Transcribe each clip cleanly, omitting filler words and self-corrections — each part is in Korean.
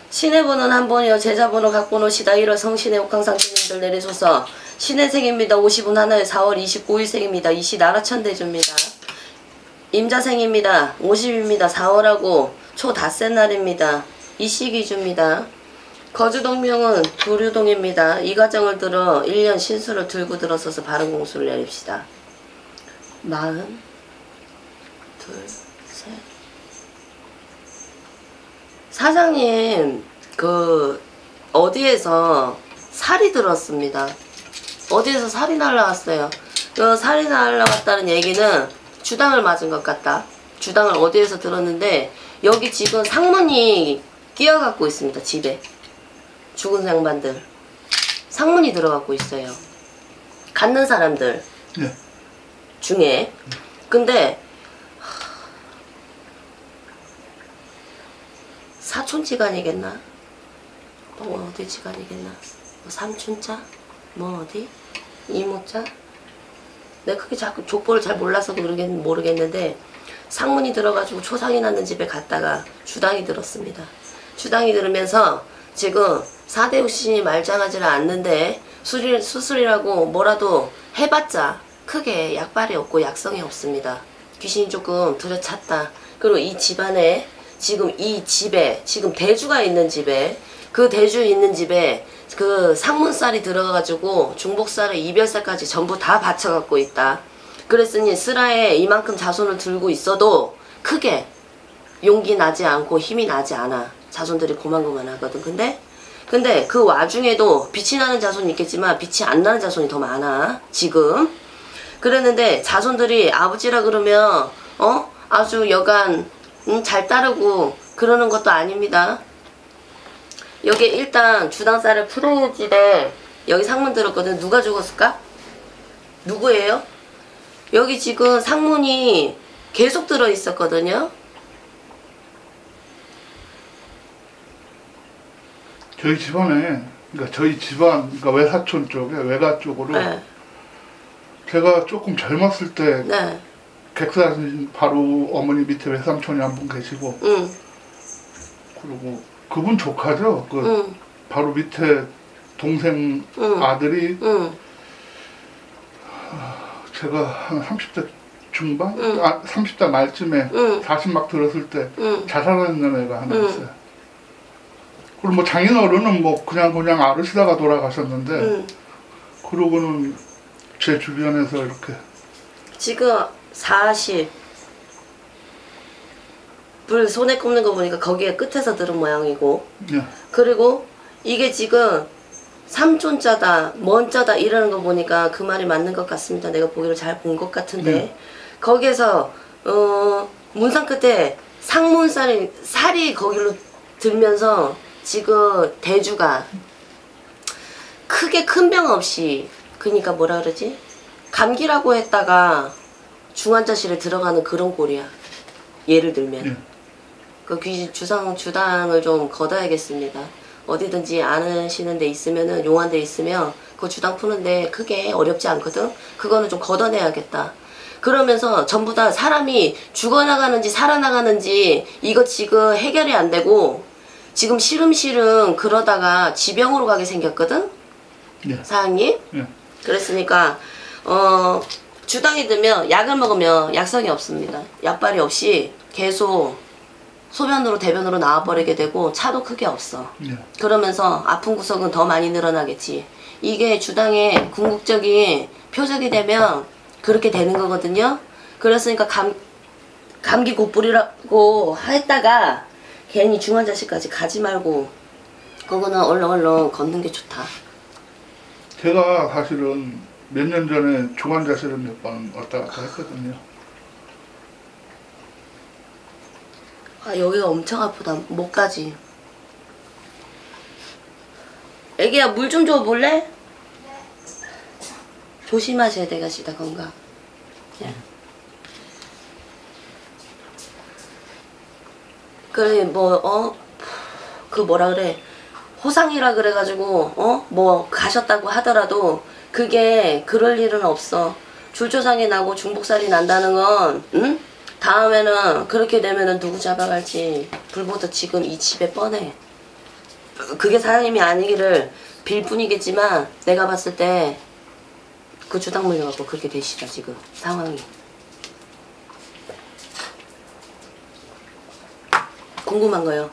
신의 분은 한 분이요 제자분은 각분오시다. 1월 성신의 옥황상제님들 내리소서. 신의 생입니다. 50은 하나에 4월 29일생입니다. 이시 나라천대주입니다. 임자생입니다. 50입니다. 4월하고 초 닷새 날입니다. 이시기주입니다. 거주동명은 도류동입니다. 이 과정을 들어 1년 신수를 들고 들어서서 바른 공수를 내립시다. 42, 셋. 사장님 어디에서 살이 들었습니다. 어디에서 살이 날라왔어요. 그 살이 날라왔다는 얘기는 주당을 맞은 것 같다. 주당을 어디에서 들었는데 여기 지금 상문이 끼어갖고 있습니다. 집에 죽은 양반들 상문이 들어갖고 있어요. 갖는 사람들 네. 중에. 근데 사촌지간이겠나? 어디 지간이겠나? 뭐 삼촌자? 뭐 어디? 이모자? 내가 그게 자꾸 족보를 잘 몰라서 모르겠는데 상문이 들어가지고 초상이 났는 집에 갔다가 주당이 들었습니다. 주당이 들으면서 지금 사대육신이 말짱하지를 않는데 수술이라고 뭐라도 해봤자 크게 약발이 없고 약성이 없습니다. 귀신이 조금 들여찼다. 그리고 이 집안에 지금 이 집에 지금 대주가 있는 집에 그 대주 있는 집에 그 상문살이 들어가가지고 중복살에 이별살까지 전부 다 받쳐갖고 있다. 그랬으니 쓰라에 이만큼 자손을 들고 있어도 크게 용기 나지 않고 힘이 나지 않아. 자손들이 고만고만하거든. 근데 그 와중에도 빛이 나는 자손이 있겠지만 빛이 안 나는 자손이 더 많아. 지금. 그랬는데 자손들이 아버지라 그러면 아주 여간 잘 따르고 그러는 것도 아닙니다. 여기 일단 주당살을 풀어지대 여기 상문 들었거든. 누가 죽었을까? 누구예요? 여기 지금 상문이 계속 들어 있었거든요. 저희 집안에, 그러니까 저희 집안, 그러니까 외사촌 쪽에, 외가 쪽으로 네. 제가 조금 젊었을 때 네. 객사신 바로 어머니 밑에 외삼촌이 한 분 계시고 그리고 그분 조카죠. 바로 밑에 동생 아들이 제가 한 30대 중반? 30대 말쯤에 40 막 들었을 때 자살하는 애가 하나 있어요. 그리고 뭐 장인어른은 뭐 그냥 아르시다가 돌아가셨는데 그러고는 제 주변에서 이렇게 지금 40 불 손에 꼽는 거 보니까 거기에 끝에서 들은 모양이고 예. 그리고 이게 지금 삼촌자다 먼자다 이러는 거 보니까 그 말이 맞는 것 같습니다. 내가 보기로 잘 본 것 같은데 거기에서 문상 끝에 살이 거기로 들면서 지금 대주가 크게 큰 병 없이 그러니까 뭐라 그러지? 감기라고 했다가 중환자실에 들어가는 그런 꼴이야. 예를 들면 그 귀신 주당을 좀 걷어야겠습니다. 어디든지 아시는 데 있으면은 용한 데 있으면 그 주당 푸는데 크게 어렵지 않거든. 그거는 좀 걷어내야겠다. 그러면서 전부 다 사람이 죽어나가는지 살아나가는지 이거 지금 해결이 안 되고 지금 시름시름 그러다가 지병으로 가게 생겼거든. 사장님. 그랬으니까 주당이 들면 약을 먹으면 약성이 없습니다. 약발이 없이 계속 소변으로 대변으로 나와버리게 되고 차도 크게 없어. 그러면서 아픈 구석은 더 많이 늘어나겠지. 이게 주당의 궁극적인 표적이 되면 그렇게 되는 거거든요. 그랬으니까 감기 곧뿌리라고 했다가 괜히 중환자실까지 가지 말고 그거는 얼른 걷는 게 좋다. 제가 사실은 몇 년 전에 중환자실을 몇 번 왔다 갔다 했거든요. 아 여기가 엄청 아프다. 목까지. 애기야 물 좀 줘 볼래? 조심하셔야 되겠다 건강. 그래 그 뭐라 그래 호상이라 그래가지고 뭐 가셨다고 하더라도 그게 그럴 일은 없어. 줄조상이 나고 중복살이 난다는 건 다음에는 그렇게 되면은 누구 잡아갈지 불보듯 지금 이 집에 뻔해. 그게 사장님이 아니기를 빌 뿐이겠지만 내가 봤을 때 그 주당 물려갖고 그렇게 되시다 지금 상황이. 궁금한 거요.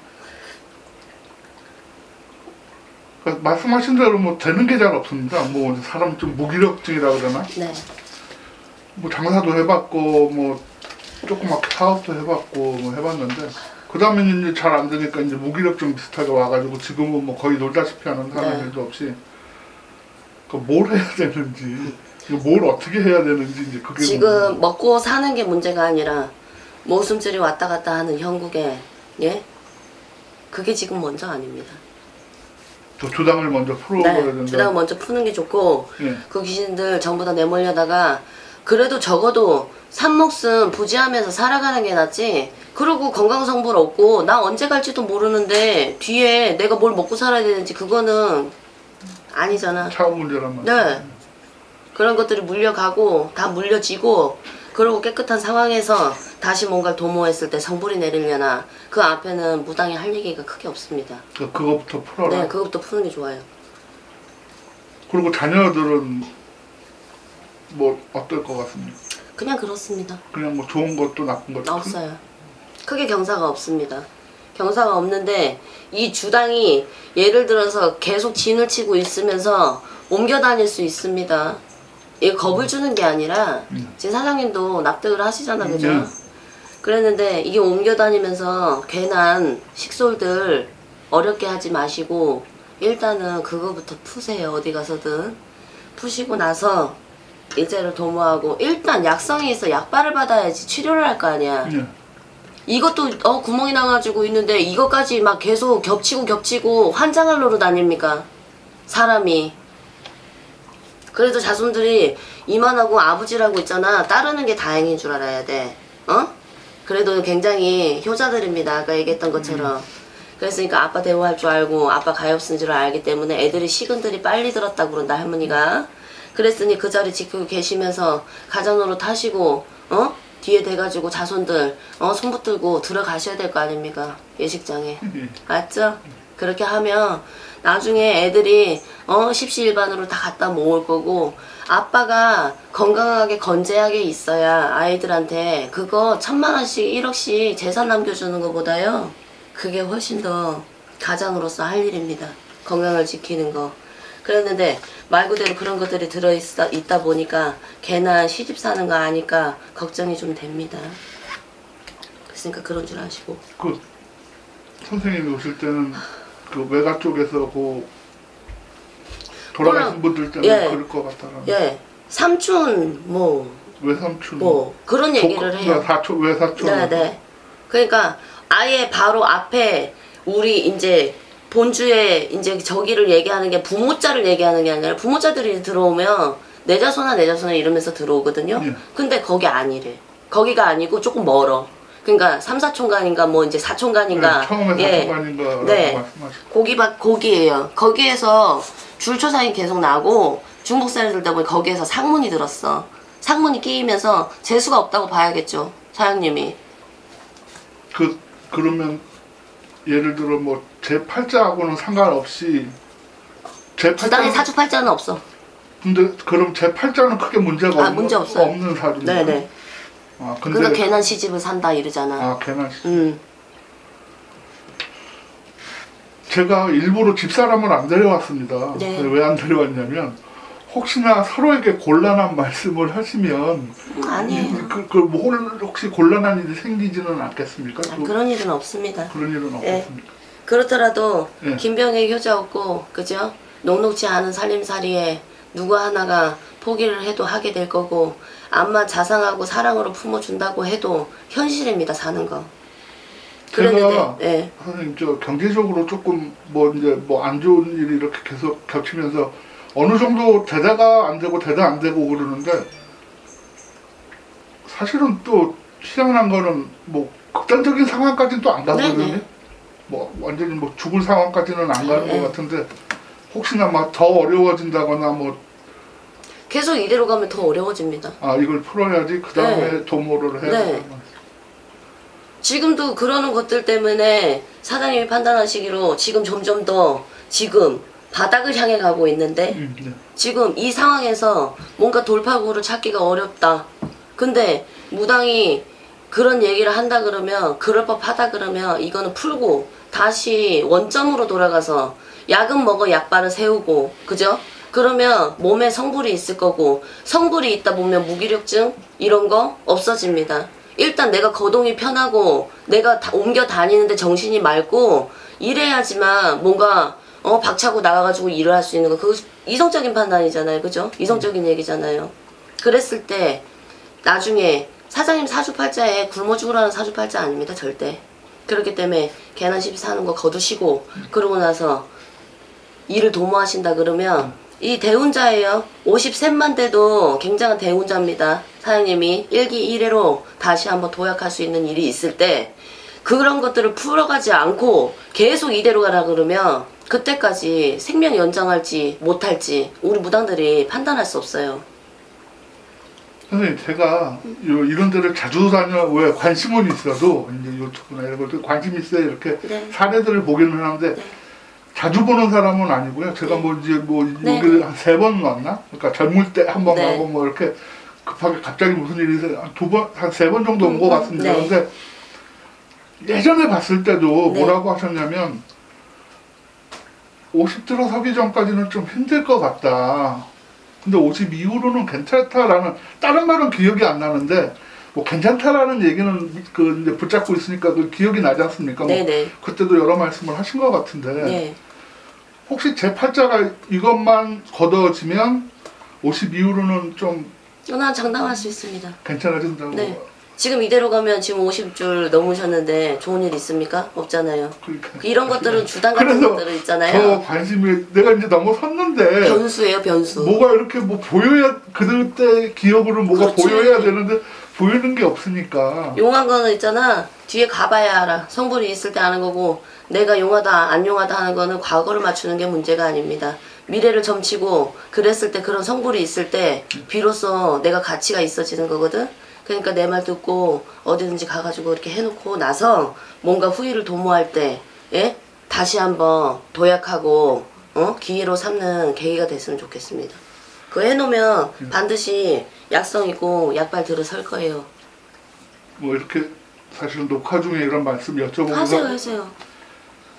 그러니까 말씀하신 대로 뭐 되는 게 잘 없습니다. 뭐 사람 좀 무기력증이라고 그러나? 네. 뭐 장사도 해봤고 뭐 조그맣게 사업도 해봤고 뭐 해봤는데 그 다음에는 이제 잘 안 되니까 이제 무기력증 비슷하게 와가지고 지금은 뭐 거의 놀다시피 하는 사는 일도 없이 뭘 해야 되는지 뭘 어떻게 해야 되는지 이제 그게 지금 먹고 사는 게 문제가 아니라 모숨줄이 왔다 갔다 하는 형국에 예? 그게 지금 먼저 아닙니다. 그 주당을 먼저 풀어버려야 된다. 네, 주당을 먼저 푸는 게 좋고 예. 그 귀신들 전부 다 내몰려다가 그래도 적어도 산목숨 부지하면서 살아가는 게 낫지. 그리고 건강성불 없고 나 언제 갈지도 모르는데 뒤에 내가 뭘 먹고 살아야 되는지 그거는 아니잖아. 차원 문제란 말이야. 네. 그런 것들이 물려가고 다 물려지고 그리고 깨끗한 상황에서 다시 뭔가를 도모했을 때 성불이 내리려나 그 앞에는 무당이 할 얘기가 크게 없습니다. 그거부터 풀어라. 네, 그것부터 푸는 게 좋아요. 그리고 자녀들은 뭐 어떨 것 같습니까? 그냥 그렇습니다. 그냥 뭐 좋은 것도 나쁜 것도 없어요. 크게 경사가 없습니다. 경사가 없는데 이 주당이 예를 들어서 계속 진을 치고 있으면서 옮겨 다닐 수 있습니다. 이게 겁을 주는 게 아니라 지금 사장님도 납득을 하시잖아, 그죠? 그랬는데 이게 옮겨 다니면서 괜한 식솔들 어렵게 하지 마시고 일단은 그거부터 푸세요. 어디 가서든 푸시고 나서 일제를 도모하고 일단 약성이 있어 약발을 받아야지 치료를 할 거 아니야. 이것도 구멍이 나가지고 있는데 이것까지 막 계속 겹치고 환장을 노로 다닙니까? 사람이. 그래도 자손들이 이만하고 아버지라고 있잖아. 따르는 게 다행인 줄 알아야 돼. 어? 그래도 굉장히 효자들입니다. 아까 얘기했던 것처럼. 그랬으니까 아빠 대우할 줄 알고 아빠 가엾은 줄 알기 때문에 애들이 식은들이 빨리 들었다고 그런다 할머니가. 그랬으니 그 자리 지키고 계시면서 가정노릇 하시고 뒤에 대가지고 자손들 손 붙들고 들어가셔야 될 거 아닙니까? 예식장에. 맞죠? 그렇게 하면 나중에 애들이 십시일반으로 다 갖다 모을 거고 아빠가 건강하게 건재하게 있어야 아이들한테 그거 1000만원씩 1억씩 재산 남겨주는 것보다요 그게 훨씬 더 가장으로서 할 일입니다. 건강을 지키는 거. 그랬는데 말 그대로 그런 것들이 들어있다 보니까 걔나 시집 사는 거 아니까 걱정이 좀 됩니다. 그러니까 그런 줄 아시고. 그 선생님이 오실 때는 그 외가 쪽에서 그 돌아가신 분들 때문에 그럴 것 같다라는. 예. 삼촌 외삼촌 그런 얘기를 해요. 외사촌. 네네. 그러니까 아예 바로 앞에 우리 이제 본주에 이제 저기를 얘기하는 게 부모자를 얘기하는 게 아니라 부모자들이 들어오면 내 자손아 이러면서 들어오거든요. 근데 거기 아니래. 거기가 아니고 조금 멀어. 그러니까 삼사촌간인가 뭐 이제 사촌간인가. 처음에 사촌간인가. 네. 거기예요. 거기에서 줄초상이 계속 나고 중복살이 들다 보니 거기에서 상문이 들었어. 상문이 끼이면서 재수가 없다고 봐야겠죠. 사장님이. 그러면 예를 들어 뭐 제8자하고는 상관없이 주당에 사주팔자는 없어. 근데 그럼 제8자는 크게 문제가 문제 없어요. 없는 사주인가? 네네. 근데 그러니까 괜한 시집을 산다 이러잖아. 괜한 시집. 제가 일부러 집사람을 안 데려왔습니다. 네. 왜 안 데려왔냐면 혹시나 서로에게 곤란한 말씀을 하시면 아니에요. 혹시 곤란한 일이 생기지는 않겠습니까? 그런 일은 없습니다. 그런 일은 없겠습니까? 그렇더라도 김병의 효자 없고 그죠? 녹록지 않은 살림살이에 누구 하나가 포기를 해도 하게 될 거고 암만 자상하고 사랑으로 품어준다고 해도 현실입니다. 사는 거. 제가 선생님 경제적으로 조금 안 좋은 일이 이렇게 계속 겹치면서 어느 정도 대다가 안 되고 대다 안 되고 그러는데 사실은 또 희한한 거는 뭐 극단적인 상황까지는 또 안 가거든요. 뭐 완전히 뭐 죽을 상황까지는 안 가는 것 같은데 혹시나 막 더 어려워진다거나 뭐 계속 이대로 가면 더 어려워집니다. 이걸 풀어야지 그 다음에 도모를 해야 된다는 지금도 그러는 것들 때문에 사장님이 판단하시기로 지금 점점 더 지금 바닥을 향해 가고 있는데 네. 지금 이 상황에서 뭔가 돌파구를 찾기가 어렵다. 근데 무당이 그런 얘기를 한다 그러면 그럴 법하다 그러면 이거는 풀고 다시 원점으로 돌아가서 약은 먹어 약발을 세우고 그죠? 그러면 몸에 성불이 있을 거고 성불이 있다 보면 무기력증 이런 거 없어집니다. 일단 내가 거동이 편하고 내가 옮겨 다니는데 정신이 맑고 이래야지만 뭔가 박차고 나가가지고 일을 할 수 있는 거 그거 이성적인 판단이잖아요. 그죠? 이성적인 얘기잖아요. 그랬을 때 나중에 사장님 사주팔자에 굶어 죽으라는 사주팔자 아닙니다. 절대. 그렇기 때문에 개난 시비 사는 거 거두시고 그러고 나서 일을 도모하신다 그러면 이 대운자예요. 53만 돼도 굉장한 대운자입니다. 사장님이 일기일회로 다시 한번 도약할 수 있는 일이 있을 때 그런 것들을 풀어가지 않고 계속 이대로 가라 그러면 그때까지 생명 연장할지 못할지 우리 무당들이 판단할 수 없어요. 선생님 제가 이런 데를 자주 다녀 왜 관심은 있어도 이제 유튜브나 이런 것들 관심 있어요. 이렇게 네. 사례들을 보기는 하는데 네. 자주 보는 사람은 아니고요. 제가 뭐 이제 뭐 네. 여기 한 3번 왔나? 그러니까 젊을 때 한 번 네. 가고 뭐 이렇게 급하게 갑자기 무슨 일이 있어요. 한 3번 정도 온 것 같습니다. 네. 그런데 예전에 봤을 때도 네. 뭐라고 하셨냐면 50 들어서기 전까지는 좀 힘들 것 같다. 근데 50 이후로는 괜찮다라는 다른 말은 기억이 안 나는데 뭐 괜찮다라는 얘기는 그 이제 붙잡고 있으니까 그 기억이 나지 않습니까? 뭐 네네. 그때도 여러 말씀을 하신 것 같은데 네. 혹시 제 팔자가 이것만 걷어지면 50 이후로는 좀 난 장담할 수 있습니다. 괜찮아진다고. 네. 지금 이대로 가면 지금 50줄 넘으셨는데 좋은 일 있습니까? 없잖아요. 그러니까. 이런 것들은 주당 같은 그래서 것들은 저 있잖아요. 관심이 내가 이제 넘어섰는데 변수예요, 변수. 뭐가 이렇게 뭐 보여야 그때 기억으로 뭐가 그렇지. 보여야 되는데 보이는 게 없으니까. 용한 거는 있잖아. 뒤에 가봐야 알아. 성불이 있을 때 아는 거고 내가 용하다 안 용하다 하는 거는 과거를 맞추는 게 문제가 아닙니다. 미래를 점치고 그랬을 때 그런 성불이 있을 때 비로소 내가 가치가 있어지는 거거든. 그러니까 내 말 듣고 어디든지 가가지고 이렇게 해놓고 나서 뭔가 후일을 도모할 때 예? 다시 한번 도약하고 기회로 삼는 계기가 됐으면 좋겠습니다. 그거 해놓으면 반드시 약성 있고 약발 들어설 거예요. 뭐 이렇게 사실은 녹화 중에 이런 말씀 여쭤보면서 하세요.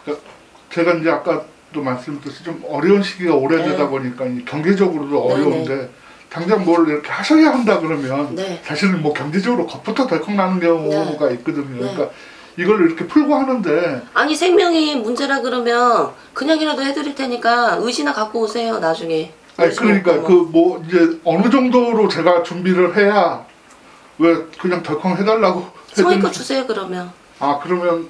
그러니까 제가 이제 아까도 말씀드렸듯이 좀 어려운 시기가 오래되다 네. 보니까 경제적으로도 어려운데 네네. 당장 뭘 이렇게 하셔야 한다 그러면 네. 사실은 뭐 경제적으로 겁부터 덜컥 나는 경우가 있거든요. 그러니까 이걸 이렇게 풀고 하는데 아니 생명이 문제라 그러면 그냥이라도 해드릴 테니까 의지나 갖고 오세요 나중에. 아니 그러니까 그 뭐 이제 어느 정도로 제가 준비를 해야 왜 그냥 덜컥 해달라고 성의껏 주세요 그러면. 아 그러면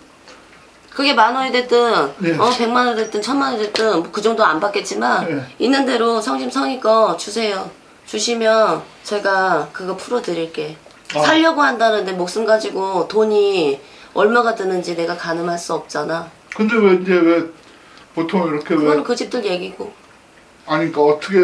그게 10,000원이 됐든 네. 100만 원 됐든 1,000만 원 됐든 뭐그 정도 안 받겠지만 네. 있는 대로 성심성의껏 주세요. 주시면 제가 그거 풀어드릴게. 살려고 한다는데 목숨 가지고 돈이 얼마가 드는지 내가 가늠할 수 없잖아. 근데 왜 이제 왜 보통 이렇게 그거는 왜 그 집들 얘기고. 아니 그러니까 어떻게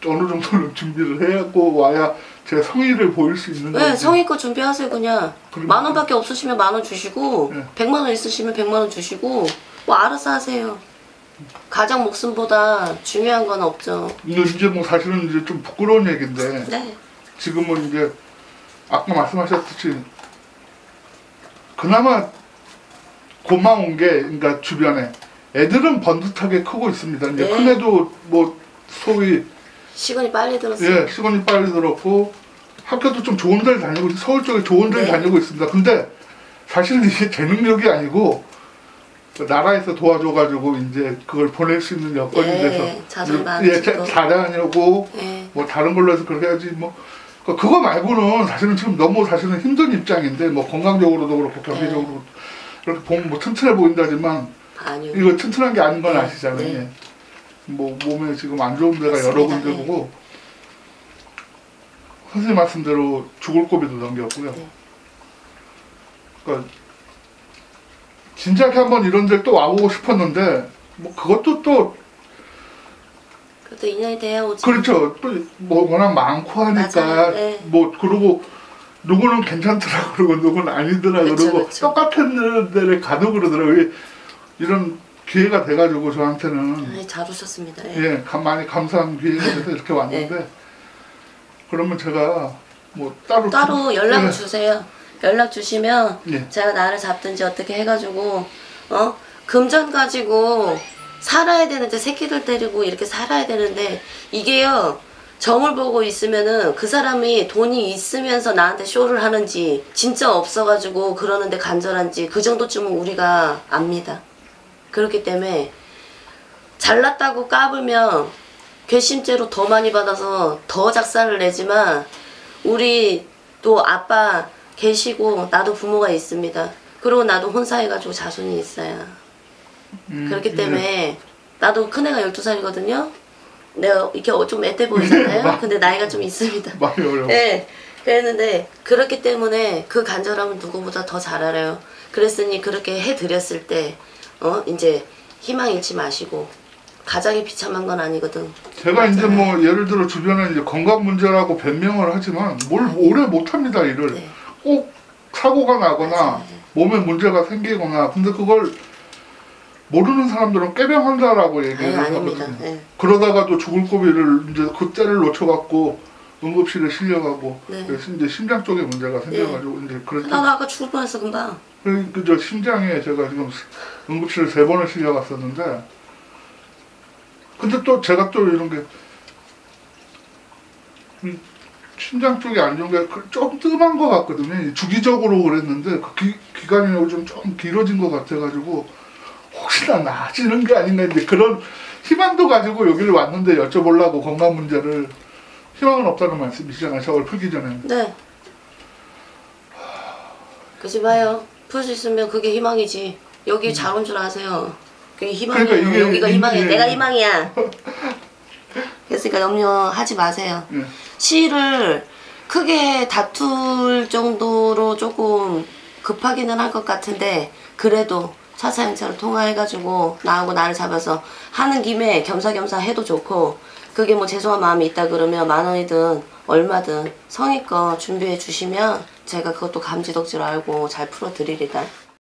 어느 정도는 준비를 해갖고 와야 제 성의를 보일 수 있는 네, 건지. 성의껏 준비하세요 그냥. 그러면- 10,000원밖에 없으시면 10,000원 주시고 네. 100만 원 있으시면 100만 원 주시고 뭐 알아서 하세요. 가장 목숨보다 중요한 건 없죠. 근데 이제 뭐 사실은 이제 좀 부끄러운 얘기인데 네. 지금은 이제 아까 말씀하셨듯이 그나마 고마운 게 그러니까 주변에 애들은 번듯하게 크고 있습니다. 이제 네. 큰애도 뭐 소위 시간이 빨리 들었어요. 예 시간이 빨리 들었고 학교도 좀 좋은 데를 다니고 서울 쪽에 좋은 데를 네. 다니고 있습니다. 근데 사실은 이게 제 능력이 아니고 나라에서 도와줘가지고 이제 그걸 보낼 수 있는 여건이 네, 돼서 자존감 예, 지고. 잘하려고 네. 뭐 다른 걸로 해서 그렇게 해야지 뭐 그거 말고는 사실은 지금 너무 사실은 힘든 입장인데 뭐 건강적으로도 그렇고 경제적으로 이렇게 보면 뭐 튼튼해 보인다지만 아니요. 이거 튼튼한 게 아닌 건 네, 아시잖아요. 네. 예. 뭐 몸에 지금 안 좋은 데가 여러 맞습니다. 군데 네. 보고 선생님 말씀대로 죽을 고비도 넘겼고요. 네. 그러니까 진작에 한번 이런 데를 또 와보고 싶었는데 뭐 그것도 또 그래도 인연이 돼야 오지. 그렇죠. 또 뭐 워낙 많고 하니까 맞아요. 네. 뭐 그러고 누구는 괜찮더라 그러고 누구는 아니더라 그러고 똑같은 데를 가도 그러더라고요. 이런 기회가 돼가지고 저한테는 잘 오셨습니다. 예, 많이 감사한 기회가 돼서 이렇게 왔는데 그러면 제가 뭐 따로 연락을 주세요. 연락 주시면 예. 제가 나를 잡든지 어떻게 해가지고 금전 가지고 살아야 되는데 새끼들 데리고 이렇게 살아야 되는데 이게요 점을 보고 있으면은 그 사람이 돈이 있으면서 나한테 쇼를 하는지 진짜 없어가지고 그러는데 간절한지 그 정도쯤은 우리가 압니다. 그렇기 때문에 잘났다고 까불면 괘씸죄로 더 많이 받아서 더 작살을 내지만 우리 또 아빠 계시고 나도 부모가 있습니다. 그리고 나도 혼사해가지고 자손이 있어요. 그렇기 때문에 나도 큰애가 12살이거든요. 내가 이렇게 좀 애때 보이잖아요. 근데 나이가 좀 있습니다. 많이 어려워. 네. 그랬는데 그렇기 때문에 그 간절함은 누구보다 더 잘 알아요. 그랬으니 그렇게 해드렸을 때 이제 희망 잃지 마시고 가장이 비참한 건 아니거든. 제가 맞아요. 이제 뭐 예를 들어 주변에 이제 건강 문제라고 변명을 하지만 뭘 오래 못합니다 일을. 네. 꼭 사고가 나거나 맞아요. 몸에 문제가 생기거나 근데 그걸 모르는 사람들은 꾀병한다라고 얘기를 하거든요. 네. 그러다가도 죽을 고비를 이제 그때를 놓쳐갖고 응급실에 실려가고 네. 그래서 이제 심장 쪽에 문제가 생겨가지고 네. 이제 그랬죠. 나도 아까 죽을 뻔했어 금방. 저 심장에 제가 지금 응급실에 3번을 실려갔었는데 근데 또 제가 또 이런 게 심장 쪽이 안 좋은 게 좀 뜸한 것 같거든요. 주기적으로 그랬는데 그 기간이 좀 길어진 것 같아가지고 혹시나 나아지는 게 아닌가 이제 그런 희망도 가지고 여기를 왔는데 여쭤보려고 건강 문제를 희망은 없다는 말씀이시잖아요. 저걸 풀기 전에. 네. 그러지 마요. 풀 수 있으면 그게 희망이지. 여기 잘 온 줄 아세요. 그게 희망이에요. 그러니까 여기가 희망이야. 내가 희망이야. 그러니까 염려하지 마세요. 시를 크게 다툴 정도로 조금 급하기는 할 것 같은데 그래도 차차행차를 통화해가지고 나하고 나를 잡아서 하는 김에 겸사겸사 해도 좋고 그게 뭐 죄송한 마음이 있다 그러면 10,000원이든 얼마든 성의껏 준비해 주시면 제가 그것도 감지덕지로 알고 잘 풀어드리리다.